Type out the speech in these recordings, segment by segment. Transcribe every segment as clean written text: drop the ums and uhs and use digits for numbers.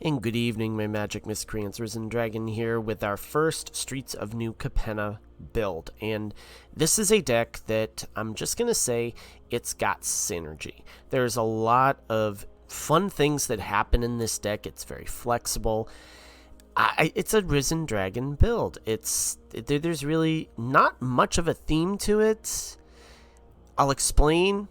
And good evening, my magic miscreants. Risen Dragon here with our first Streets of New Capenna build. And this is a deck that I'm just going to say it's got synergy. There's a lot of fun things that happen in this deck. It's very flexible. It's a Risen Dragon build. There's really not much of a theme to it. I'll explain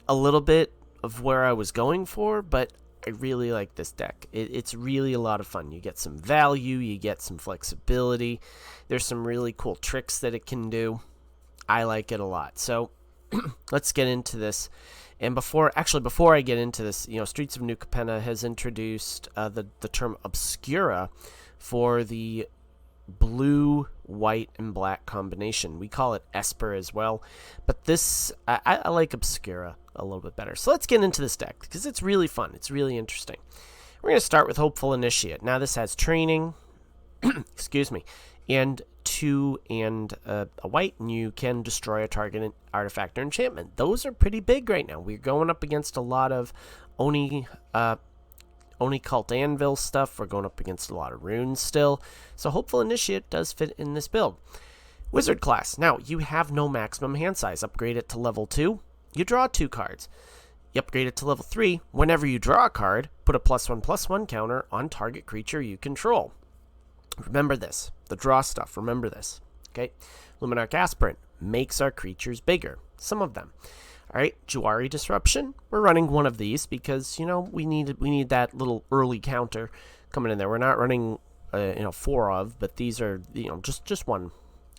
a little bit of where I was going for, but I really like this deck. It's really a lot of fun. You get some value, you get some flexibility. There's some really cool tricks that it can do. I like it a lot. So let's get into this. And before I get into this, Streets of New Capenna has introduced the term Obscura for the blue, white, and black combination. We call it Esper as well. But this, I like Obscura a little bit better. So let's get into this deck because it's really fun. It's really interesting. We're going to start with Hopeful Initiate. Now this has training, excuse me, and 2 and a white, and you can destroy a target artifact or enchantment. Those are pretty big right now. We're going up against a lot of Oni Cult Anvil stuff. We're going up against a lot of runes still. So Hopeful Initiate does fit in this build. Wizard class. Now, you have no maximum hand size. Upgrade it to level 2. You draw 2 cards. You upgrade it to level 3. Whenever you draw a card, put a +1/+1 counter on target creature you control. Remember this. The draw stuff. Remember this. Okay? Luminarch Aspirant makes our creatures bigger. Some of them. Alright, Juari Disruption. We're running one of these because, we need that little early counter coming in there. We're not running 4 of, but these are, just one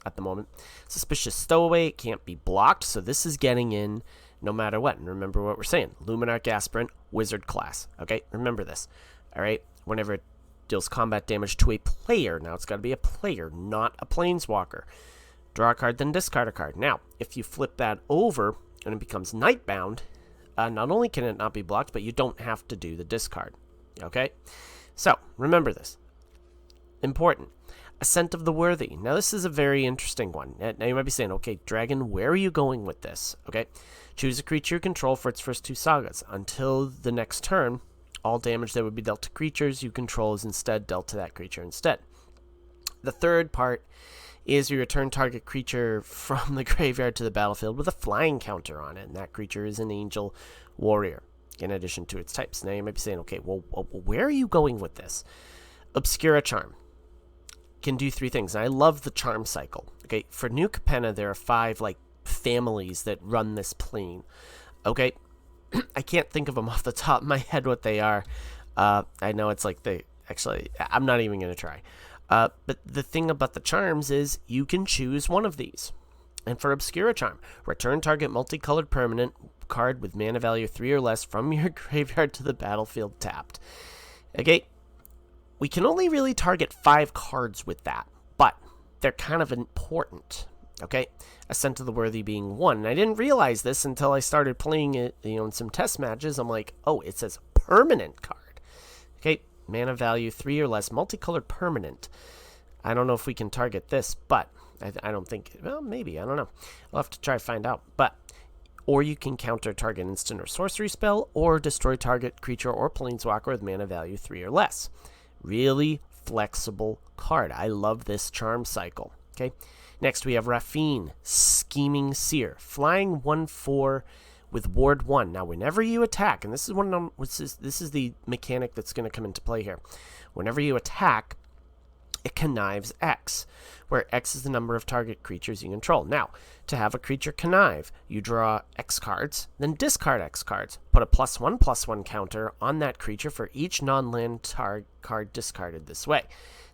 at the moment. Suspicious Stowaway, it can't be blocked, so this is getting in no matter what. And remember what we're saying. Luminarch Aspirant, Wizard class. Okay, remember this. Alright, whenever it deals combat damage to a player, now it's got to be a player, not a planeswalker. Draw a card, then discard a card. Now, if you flip that over and it becomes Nightbound, not only can it not be blocked, but you don't have to do the discard. Okay? So, remember this. Important. Ascent of the Worthy. Now, this is a very interesting one. Now, you might be saying, okay, Dragon, where are you going with this? Okay? Choose a creature you control for its first 2 sagas. Until the next turn, all damage that would be dealt to creatures you control is instead dealt to that creature instead. The third part is you return target creature from the graveyard to the battlefield with a flying counter on it, and that creature is an angel warrior in addition to its types. Now you might be saying, okay, well, where are you going with this? Obscura Charm can do 3 things, and I love the charm cycle. Okay, for New Capenna, there are 5 families that run this plane. Okay, I can't think of them off the top of my head what they are. I know it's I'm not even going to try. But the thing about the charms is you can choose one of these. And for Obscura Charm, return target multicolored permanent card with mana value 3 or less from your graveyard to the battlefield tapped. Okay, we can only really target 5 cards with that, but they're kind of important. Okay, Ascent of the Worthy being one. And I didn't realize this until I started playing it, in some test matches. I'm like, oh, it says permanent card. Okay, mana value 3 or less, multicolored permanent. I don't know if we can target this, but I don't think, well, maybe, I don't know. I'll have to try to find out. But, or you can counter target instant or sorcery spell, or destroy target creature or planeswalker with mana value 3 or less. Really flexible card. I love this charm cycle. Okay. Next we have Raffine, Scheming Seer, flying 1/4 with ward 1. Now whenever you attack, and this is the mechanic that's going to come into play here. Whenever you attack, it connives X, where X is the number of target creatures you control. Now, to have a creature connive, you draw X cards, then discard X cards. Put a +1/+1 counter on that creature for each non-land card discarded this way.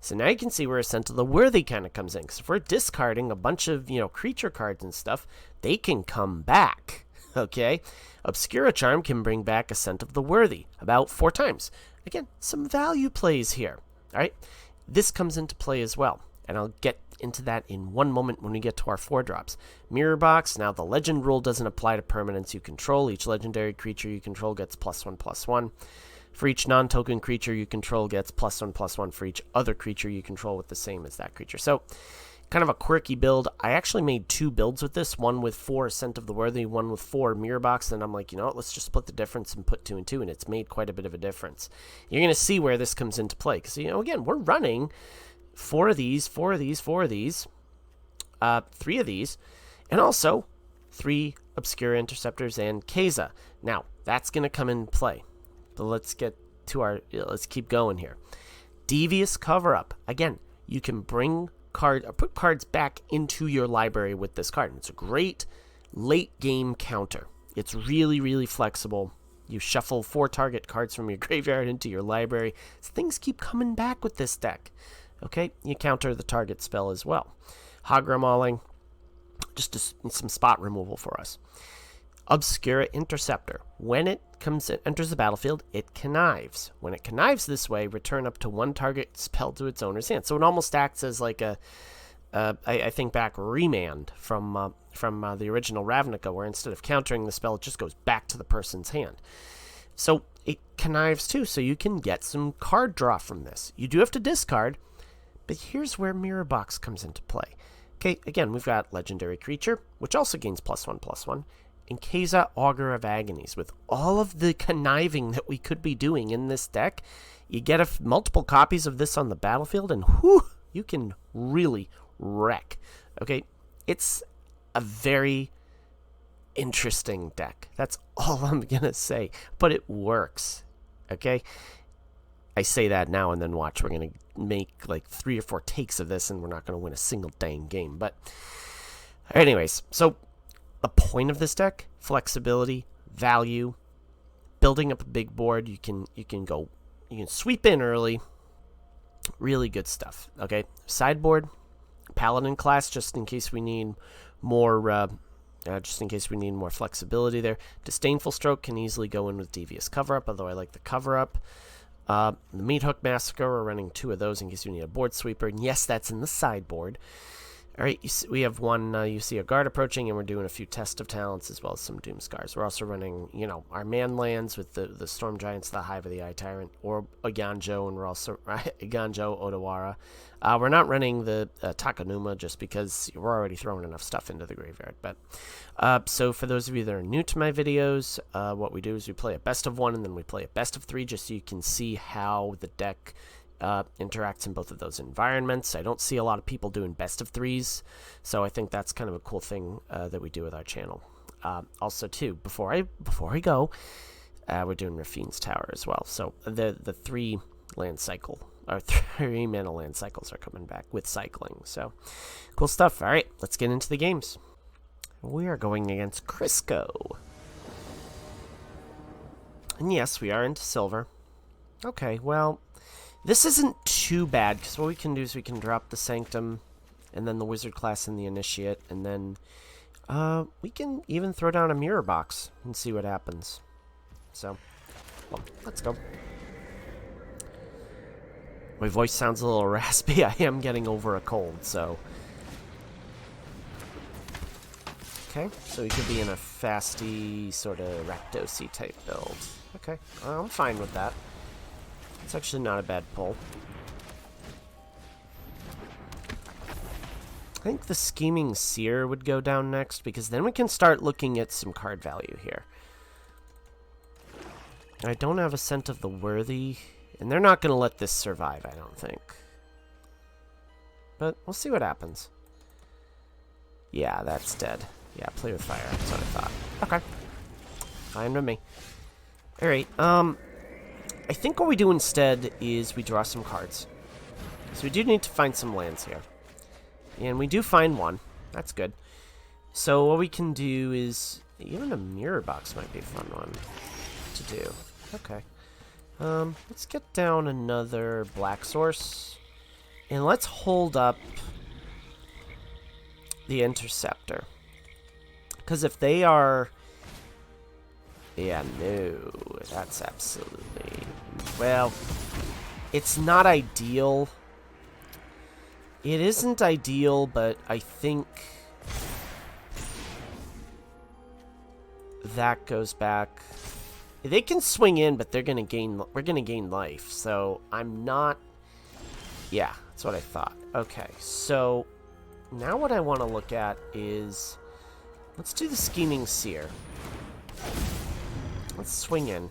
So now you can see where Ascent of the Worthy kind of comes in. Because if we're discarding a bunch of, creature cards and stuff, they can come back. Okay? Obscura Charm can bring back Ascent of the Worthy about 4 times. Again, some value plays here. Alright? This comes into play as well. And I'll get into that in one moment when we get to our 4-drops. Mirror Box. Now, the legend rule doesn't apply to permanents you control. Each legendary creature you control gets +1/+1. For each non-token creature you control gets +1/+1 for each other creature you control with the same as that creature. So, kind of a quirky build. I actually made 2 builds with this, one with 4 Ascent of the Worthy, one with 4 Mirror Box, and I'm like, you know what, let's just split the difference and put 2 and 2, and it's made quite a bit of a difference. You're going to see where this comes into play, because, you know, again, we're running 4 of these, 4 of these, 4 of these, 3 of these, and also 3 Obscura Interceptors and Keza. Now, that's going to come into play, but let's keep going here. Devious Cover-Up. Again, you can bring put cards back into your library with this card. It's a great late game counter. It's really, really flexible. You shuffle 4 target cards from your graveyard into your library. So things keep coming back with this deck. Okay, you counter the target spell as well. Hogra Mauling, just some spot removal for us. Obscura Interceptor. When it enters the battlefield, it connives. When it connives this way, return up to 1 target spell to its owner's hand. So it almost acts as like I think back remand from the original Ravnica, where instead of countering the spell, it just goes back to the person's hand. So it connives too, so you can get some card draw from this. You do have to discard, but here's where Mirror Box comes into play. Okay, again, we've got Legendary Creature, which also gains +1/+1. And Keza, Augur of Agonies. With all of the conniving that we could be doing in this deck, you get multiple copies of this on the battlefield, and whew, you can really wreck. Okay, it's a very interesting deck. That's all I'm going to say. But it works. Okay? I say that now and then watch. We're going to make like 3 or 4 takes of this, and we're not going to win a single dang game. But anyways, so the point of this deck, flexibility, value, building up a big board. You can sweep in early. Really good stuff. Okay, sideboard, Paladin class, just in case we need more flexibility there. Disdainful Stroke can easily go in with Devious Cover-Up, although I like the cover-up. The Meat Hook Massacre, we're running 2 of those in case you need a board sweeper. And yes, that's in the sideboard. All right, we have one, you see a guard approaching, and we're doing a few Test of Talents as well as some Doom Scars. We're also running, you know, our man lands with the Storm Giants, the Hive of the Eye Tyrant, or a Ganjo, and we're also, Ganjo, Odawara. We're not running the Takanuma just because we're already throwing enough stuff into the graveyard. But so for those of you that are new to my videos, what we do is we play a best of 1, and then we play a best of 3, just so you can see how the deck interacts in both of those environments. I don't see a lot of people doing best of 3s, so I think that's kind of a cool thing that we do with our channel. Also, too, before I go, we're doing Rafine's Tower as well. So the 3 land cycle, or 3 mana land cycles are coming back with cycling. So cool stuff. All right, let's get into the games. We are going against Crisco, and yes, we are into silver. Okay, well, this isn't too bad, because what we can do is we can drop the Sanctum, and then the Wizard class and the Initiate, and then we can even throw down a Mirror Box and see what happens. So, well, let's go. My voice sounds a little raspy. I am getting over a cold, so. Okay, so we could be in a fasty, sort of Rakdos-y type build. Okay, I'm fine with that. It's actually not a bad pull. I think the Scheming Seer would go down next, because then we can start looking at some card value here. I don't have Ascent of the Worthy, and they're not going to let this survive, I don't think. But we'll see what happens. Yeah, that's dead. Yeah, play with fire. That's what I thought. Okay. Fine with me. Alright, I think what we do instead is we draw some cards. So we do need to find some lands here. And we do find one. That's good. So what we can do is, even a Mirror Box might be a fun one to do. Okay. Let's get down another Black Source. And let's hold up the Interceptor. Because if they are... Yeah, no, that's absolutely... Well, it's not ideal. It isn't ideal, but I think that goes back. They can swing in, but they're gonna gain. We're gonna gain life, so I'm not. Yeah, that's what I thought. Okay, so now what I want to look at is... let's do the Scheming Seer. Let's swing in.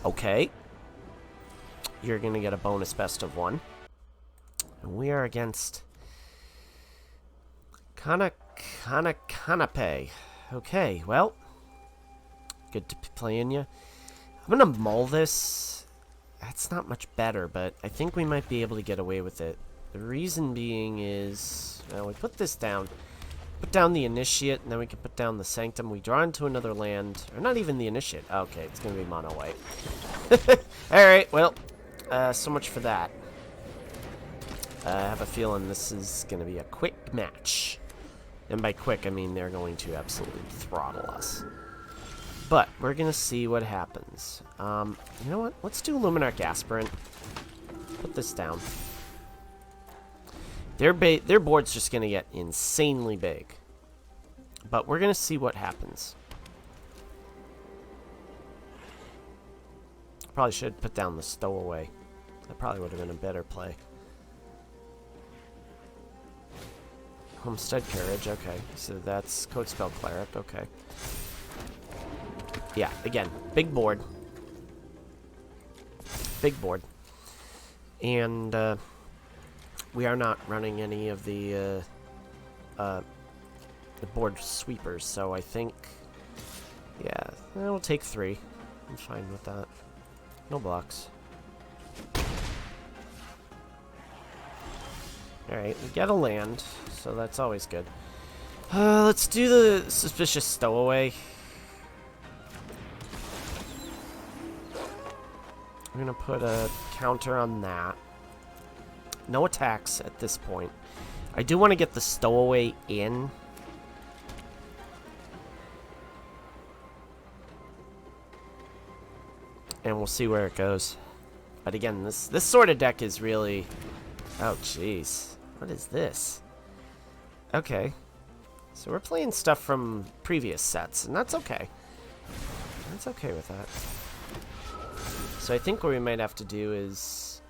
Okay. You're going to get a bonus best of 1. And we are against... Canape. Okay, well. Good to be playing you. I'm going to mull this. That's not much better, but I think we might be able to get away with it. The reason being is... well, we put this down. Put down the Initiate, and then we can put down the Sanctum. We draw into another land. Or not even the Initiate. Okay, it's going to be mono white. Alright, well. So much for that. I have a feeling this is going to be a quick match. And by quick, I mean they're going to absolutely throttle us. But we're going to see what happens. You know what? Let's do Luminarch Aspirant. Put this down. Their board's just going to get insanely big. But we're going to see what happens. Probably should put down the Stowaway. That probably would have been a better play. Homestead Carriage, okay. So that's Codespell Cleric, okay. Yeah, again, big board. Big board. And we are not running any of the board sweepers, so I think, yeah, we'll take 3. I'm fine with that. No blocks. Alright, we get a land, so that's always good. Let's do the Suspicious Stowaway. I'm gonna put a counter on that. No attacks at this point. I do want to get the Stowaway in. And we'll see where it goes. But again, this sort of deck is really... oh, jeez. What is this? Okay. So we're playing stuff from previous sets, and that's okay. That's okay with that. So I think what we might have to do is...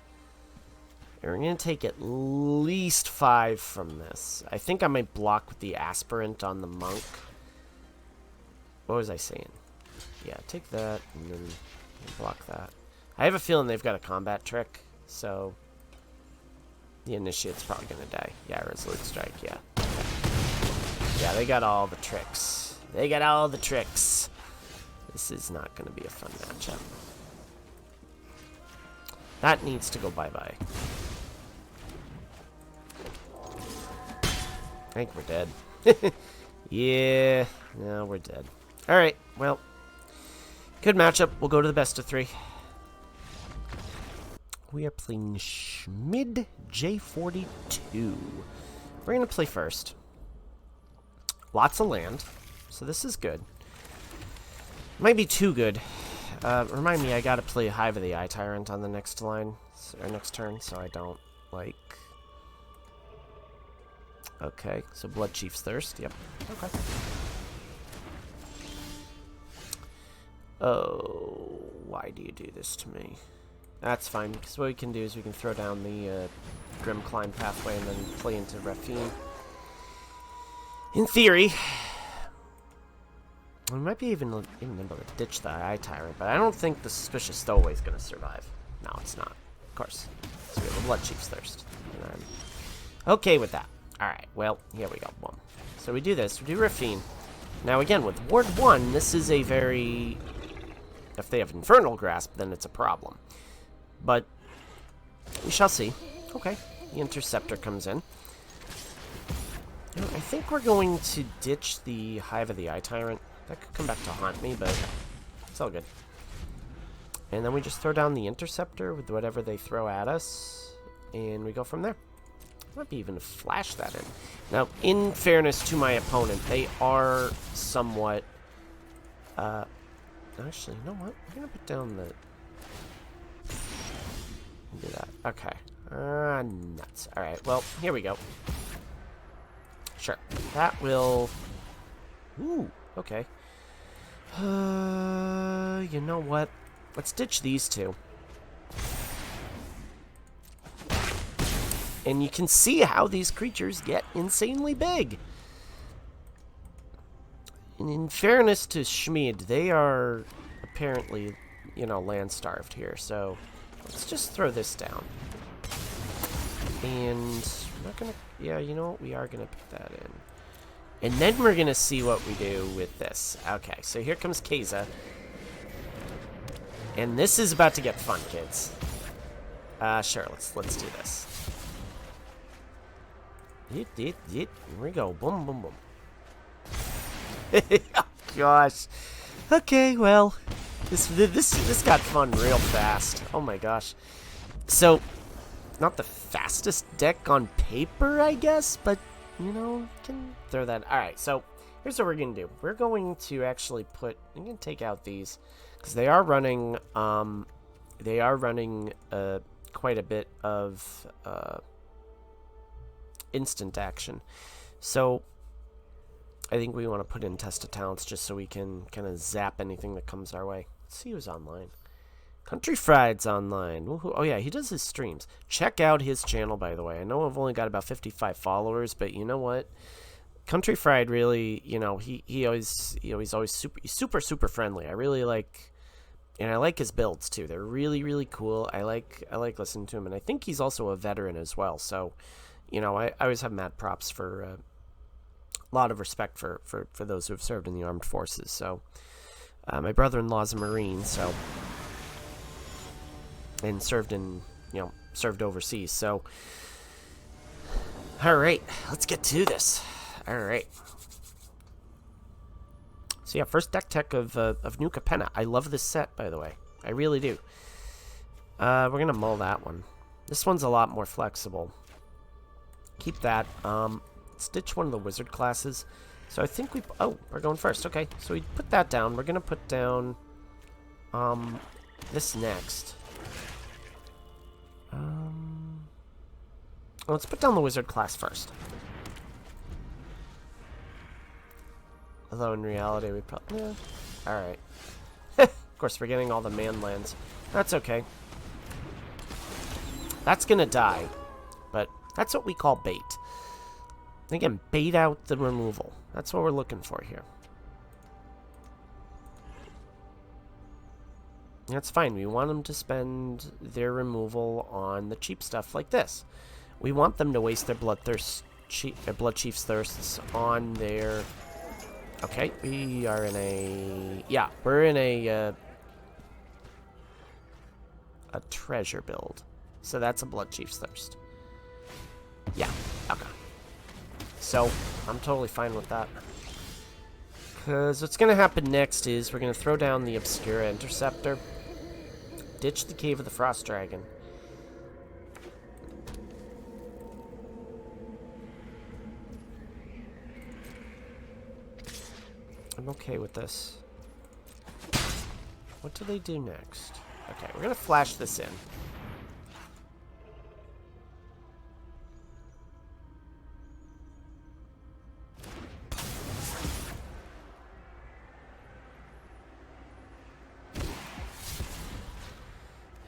we're going to take at least 5 from this. I think I might block with the Aspirant on the Monk. What was I saying? Yeah, take that, and then block that. I have a feeling they've got a combat trick, so... the Initiate's probably going to die. Yeah, Resolute Strike, yeah. Okay. Yeah, they got all the tricks. They got all the tricks. This is not going to be a fun matchup. That needs to go bye-bye. I think we're dead. Yeah, no, we're dead. Alright, well. Good matchup. We'll go to the best of 3. We are playing Schmid J42. We're going to play first. Lots of land, so this is good. Might be too good. Remind me, I got to play Hive of the Eye Tyrant on the next line, or next turn, so I don't, like... okay, so Blood Chief's Thirst, yep. Okay. Oh, why do you do this to me? That's fine, because what we can do is we can throw down the Grim Climb pathway and then play into Raffine. In theory, we might be even able to ditch the Eye Tyrant, but I don't think the Suspicious Stowaway is going to survive. No, it's not. Of course. So we have a Blood Chief's Thirst. And I'm okay with that. Alright, well, here we go. Boom. So we do this. We do Raffine. Now, again, with Ward 1, this is a very... if they have Infernal Grasp, then it's a problem. But we shall see. Okay, the Interceptor comes in. You know, I think we're going to ditch the Hive of the Eye Tyrant. That could come back to haunt me, but it's all good. And then we just throw down the Interceptor with whatever they throw at us, and we go from there. Might be even flash that in. Now, in fairness to my opponent, they are somewhat... actually, you know what? I'm going to put down the... do that. Okay. Nuts. Alright, well, here we go. Sure. That will... ooh, okay. You know what? Let's ditch these two. And you can see how these creatures get insanely big. And in fairness to Schmid, they are apparently, you know, land-starved here. So let's just throw this down. And I'm not going to... Yeah, you know what? We are going to put that in. And then we're going to see what we do with this. Okay, so here comes Keza. And this is about to get fun, kids. Sure, let's do this. Here we go. Boom, boom, boom. Oh, gosh. Okay, well, this got fun real fast. Oh my gosh. So, not the fastest deck on paper, I guess, but you know, can throw that. All right, so here's what we're gonna do. We're going to actually put. I'm gonna take out these because they are running. Quite a bit of instant action. So I think we want to put in Test of Talents just so we can kind of zap anything that comes our way. Let's see who's online. Country Fried's online. Woohoo. Oh yeah, he does his streams. Check out his channel, by the way. I know I've only got about 55 followers, but you know what? Country Fried really, you know, he always super friendly. I really like, and I like his builds too. They're really cool. I like listening to him, and I think he's also a veteran as well. So, you know, I always have mad props for a lot of respect for those who have served in the armed forces. So, my brother-in-law's a Marine, so, and served overseas. So, all right, let's get to this. All right. So yeah, first deck tech of new Capenna. I love this set, by the way. I really do. We're gonna mull that one. This one's a lot more flexible. Keep that. Let's ditch one of the wizard classes. So I think we're going first. Okay, so we put that down. We're gonna put down this next. Let's put down the wizard class first. Although in reality we probably... Yeah. Alright. Of course, we're getting all the man lands. That's okay. That's gonna die. But that's what we call bait. Again, bait out the removal. That's what we're looking for here. That's fine. We want them to spend their removal on the cheap stuff like this. We want them to waste their blood chief's thirsts on their... Okay, we are in a... Yeah, we're in a treasure build. So that's a blood chief's thirst. Yeah, okay. So, I'm totally fine with that. Because what's going to happen next is we're going to throw down the Obscura Interceptor. Ditch the Cave of the Frost Dragon. I'm okay with this. What do they do next? Okay, we're going to flash this in.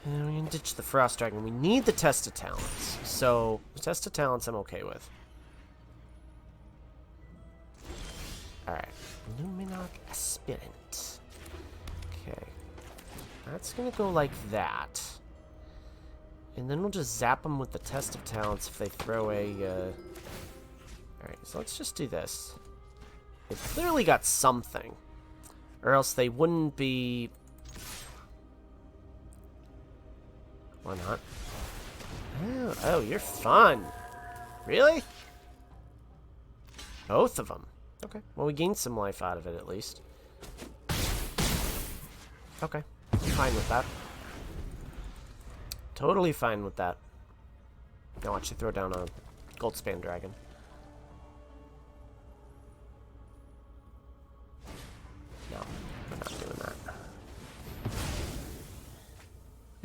And we're going to ditch the Frost Dragon. We need the Test of Talents. So, the Test of Talents I'm okay with. Alright. Luminarch Aspirant. Okay. That's going to go like that. And then we'll just zap them with the Test of Talents if they throw a... Alright, so let's just do this. They've clearly got something. Or else they wouldn't be... Why not? Oh, you're fun. Really? Both of them. Okay. Well, we gained some life out of it, at least. Okay. I'm fine with that. Totally fine with that. Now watch you throw down a Goldspan Dragon. No, we're not doing that.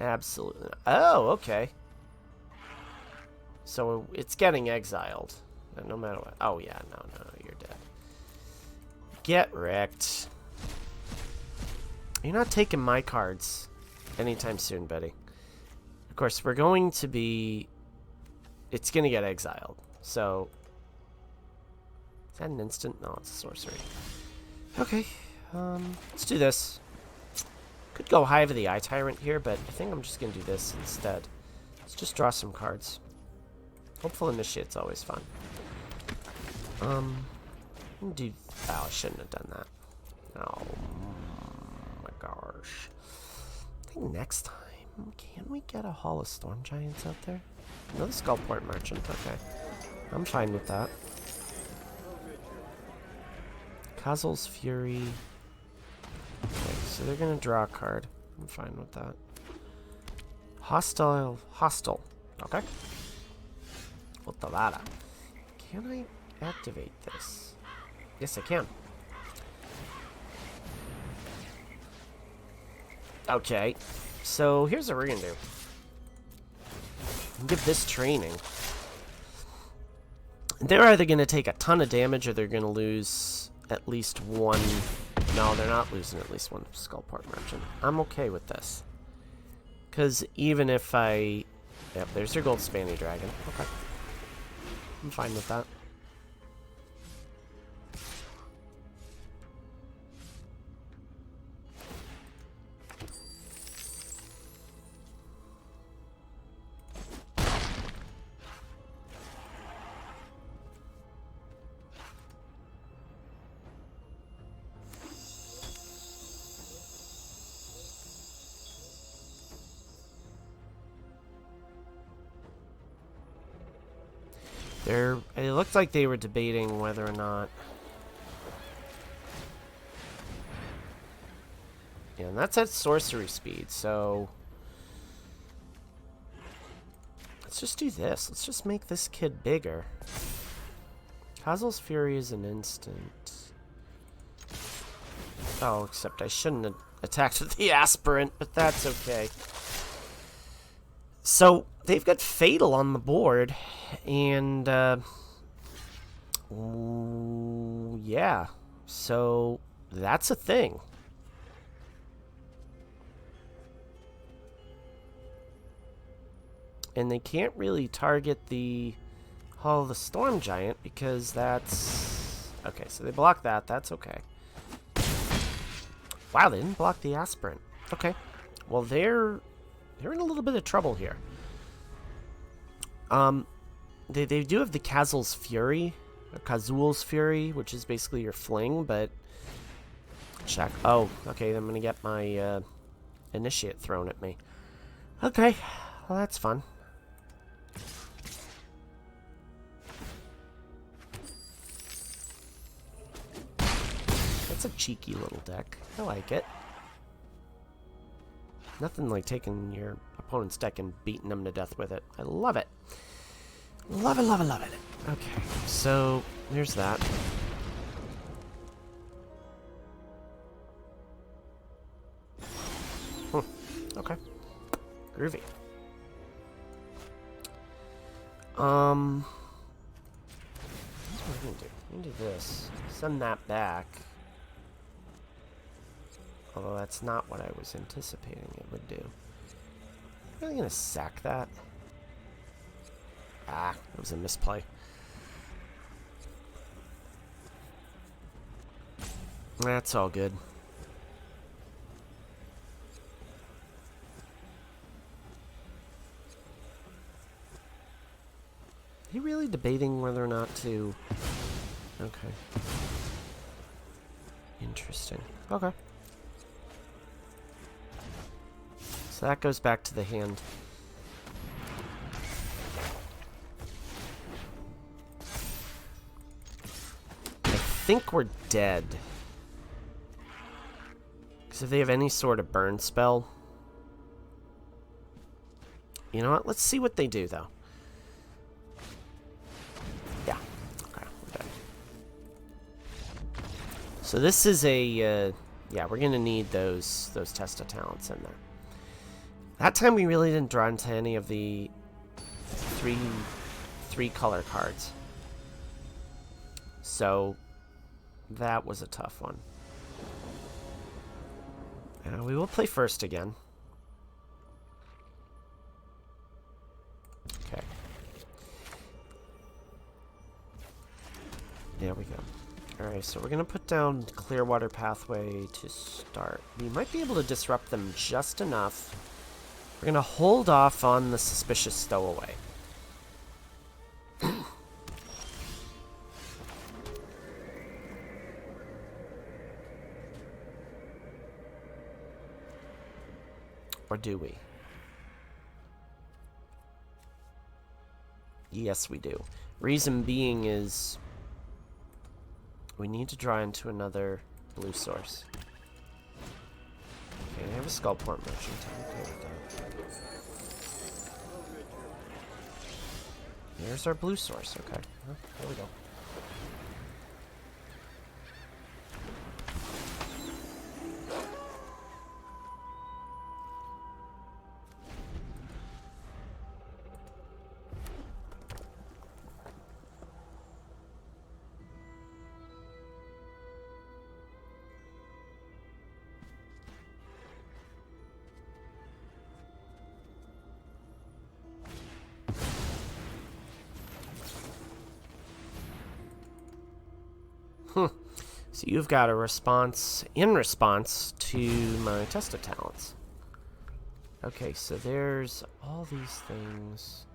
Absolutely not. Oh, okay. So it's getting exiled. No matter what. Oh, yeah. No, you're dead. Get wrecked. You're not taking my cards anytime soon, Betty. Of course, we're going to be it's gonna get exiled. So is that an instant? No, it's a sorcery. Okay, let's do this. Could go Hive of the Eye Tyrant here, but I think I'm just gonna do this instead. Let's just draw some cards. Hopeful Initiate's always fun. Do. Oh, I shouldn't have done that. Oh my gosh. I think next time, can we get a Hall of Storm Giants out there? No, the Skullport Merchant. Okay, I'm fine with that. Kazel's Fury. Okay, so they're gonna draw a card. I'm fine with that. Hostile. Okay. Utalada. Can I activate this? Yes, I can. Okay. So here's what we're gonna do. Give this training. They're either gonna take a ton of damage or they're gonna lose at least one. No, they're not losing at least one Skullport Merchant. I'm okay with this. Because even if I... Yep, there's your Gold Spanny Dragon. Okay. I'm fine with that. It looked like they were debating whether or not... Yeah, and that's at sorcery speed, so... Let's just do this. Let's just make this kid bigger. Kazel's Fury is an instant. Oh, except I shouldn't have attacked with the Aspirant, but that's okay. So, they've got Fatal on the board, and, yeah, so that's a thing. And they can't really target the Hall of the Storm Giant because that's... Okay, so they block that. That's okay. Wow, they didn't block the Aspirant. Okay. Well, they're in a little bit of trouble here. They do have the Kazel's Fury, or Kazul's Fury, which is basically your fling, but... Check. Oh, okay, I'm gonna get my, Initiate thrown at me. Okay, well, that's fun. That's a cheeky little deck. I like it. Nothing like taking your opponent's deck and beating them to death with it. I love it. Love it, love it, love it. Okay, so there's that. Okay. Groovy. What are we gonna do? We're gonna do this. Send that back. Although that's not what I was anticipating it would do. I'm really gonna sack that. Ah, it was a misplay. That's all good. Are you really debating whether or not to... Okay. Interesting. Okay. So that goes back to the hand. I think we're dead. Because if they have any sort of burn spell... You know what? Let's see what they do, though. Yeah. Okay, we're dead. So this is a... yeah, we're going to need those Test of Talents in there. That time we really didn't draw into any of the three color cards. So that was a tough one. We will play first again. Okay. There we go. Alright, so we're going to put down Clearwater Pathway to start. We might be able to disrupt them just enough. We're going to hold off on the Suspicious Stowaway. Or do we? Yes, we do. Reason being is we need to draw into another blue source. Okay, I have a Skullport Merchant. I'm okay with that. Here's our blue source. Okay, there we go. So you've got a response in response to my test of talents. Okay, so there's all these things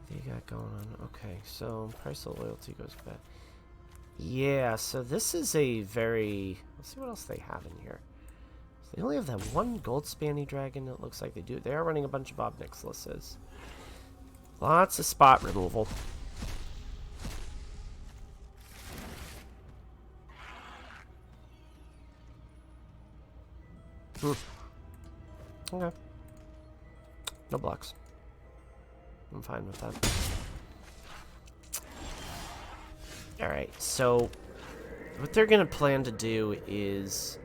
they got going on. Okay, so price of loyalty goes back. Yeah, so this is a very... Let's see what else they have in here. So they only have that one gold spanny dragon. It looks like they do. They are running a bunch of Bob Nicholases. Lots of spot removal. Okay. No blocks. I'm fine with that. Alright, so what they're gonna plan to do is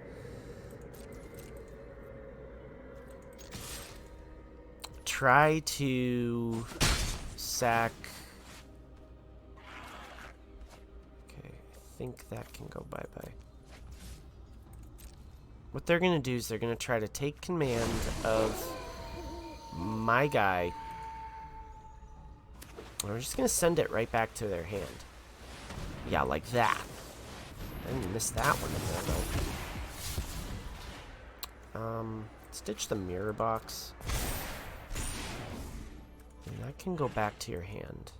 try to sack... Okay, I think that can go bye-bye. What they're going to do is they're going to try to take command of my guy. And we're just going to send it right back to their hand. Yeah, like that. I didn't miss that one in there, though. Let's ditch the mirror box. And that can go back to your hand.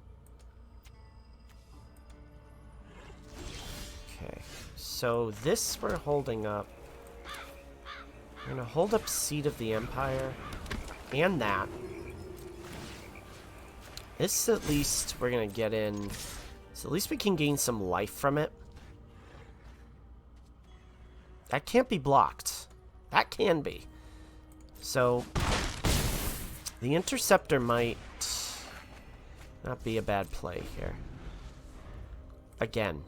Okay. So this we're holding up. We're going to hold up Seed of the Empire, and that. This, at least, we're going to get in, so at least we can gain some life from it. That can't be blocked. That can be. So, the Interceptor might not be a bad play here. Again.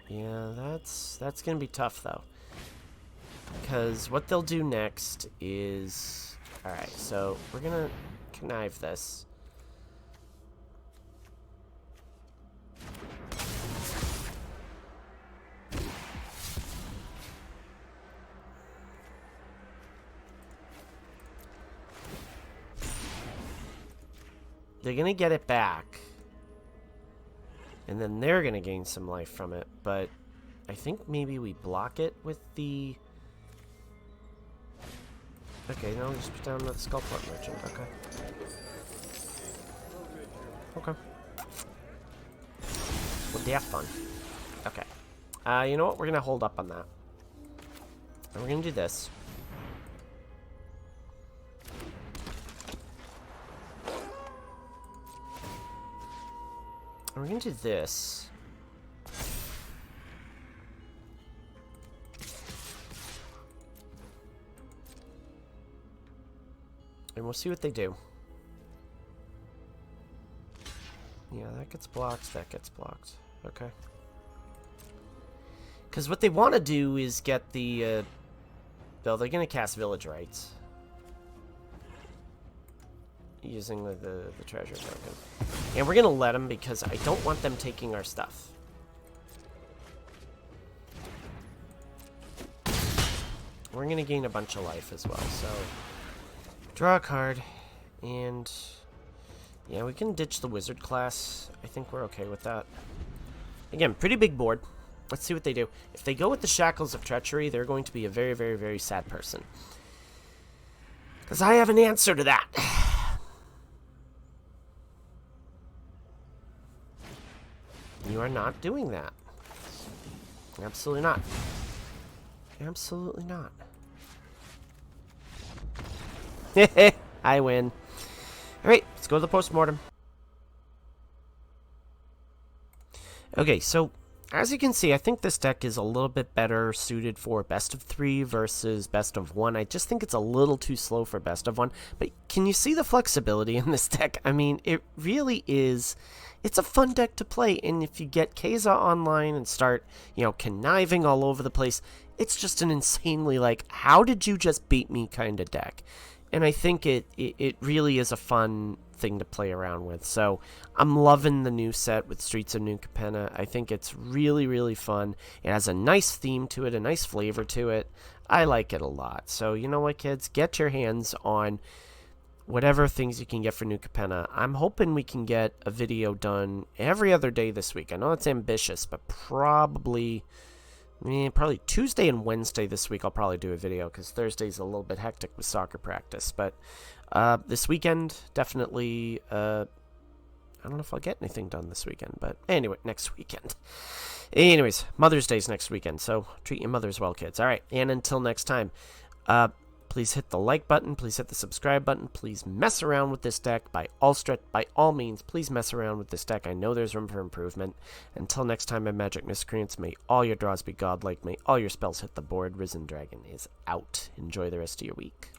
Yeah, that's going to be tough, though. Because what they'll do next is... Alright, so we're going to connive this. They're going to get it back. And then they're going to gain some life from it. But I think maybe we block it with the... Okay, now we'll just put down the Skullport Merchant. Okay. Okay. Well, they have fun. Okay. You know what? We're going to hold up on that. And we're going to do this. And we're going to do this. And we'll see what they do. Yeah, that gets blocked, that gets blocked. Okay. Because what they want to do is get the... Well, they're going to cast Village Rites. Using the treasure token. And we're going to let them because I don't want them taking our stuff. We're going to gain a bunch of life as well, so... Draw a card, and Yeah, we can ditch the wizard class. I think we're okay with that. Again, pretty big board. Let's see what they do. If they go with the Shackles of Treachery, they're going to be a very, very, very sad person. Because I have an answer to that. You are not doing that. Absolutely not. Absolutely not. I win. Alright, let's go to the postmortem. Okay, so as you can see, I think this deck is a little bit better suited for best of 3 versus best of 1. I just think it's a little too slow for best of 1. But can you see the flexibility in this deck? I mean, it really is. It's a fun deck to play, and if you get Keza online and start, you know, conniving all over the place, it's just an insanely, like, how did you just beat me kind of deck. And I think it really is a fun thing to play around with. So I'm loving the new set with Streets of New Capenna. I think it's really, really fun. It has a nice theme to it, a nice flavor to it. I like it a lot. So you know what, kids? Get your hands on whatever things you can get for New Capenna. I'm hoping we can get a video done every other day this week. I know it's ambitious, but probably Tuesday and Wednesday this week I'll probably do a video, because Thursday's a little bit hectic with soccer practice. But this weekend, definitely, I don't know if I'll get anything done this weekend, but anyway, next weekend. Anyways, Mother's Day's next weekend, so treat your mothers well, kids. All right, and until next time, please hit the like button. Please hit the subscribe button. Please mess around with this deck by all means. Please mess around with this deck. I know there's room for improvement. Until next time, my magic miscreants, may all your draws be godlike. May all your spells hit the board. Risen Dragon is out. Enjoy the rest of your week.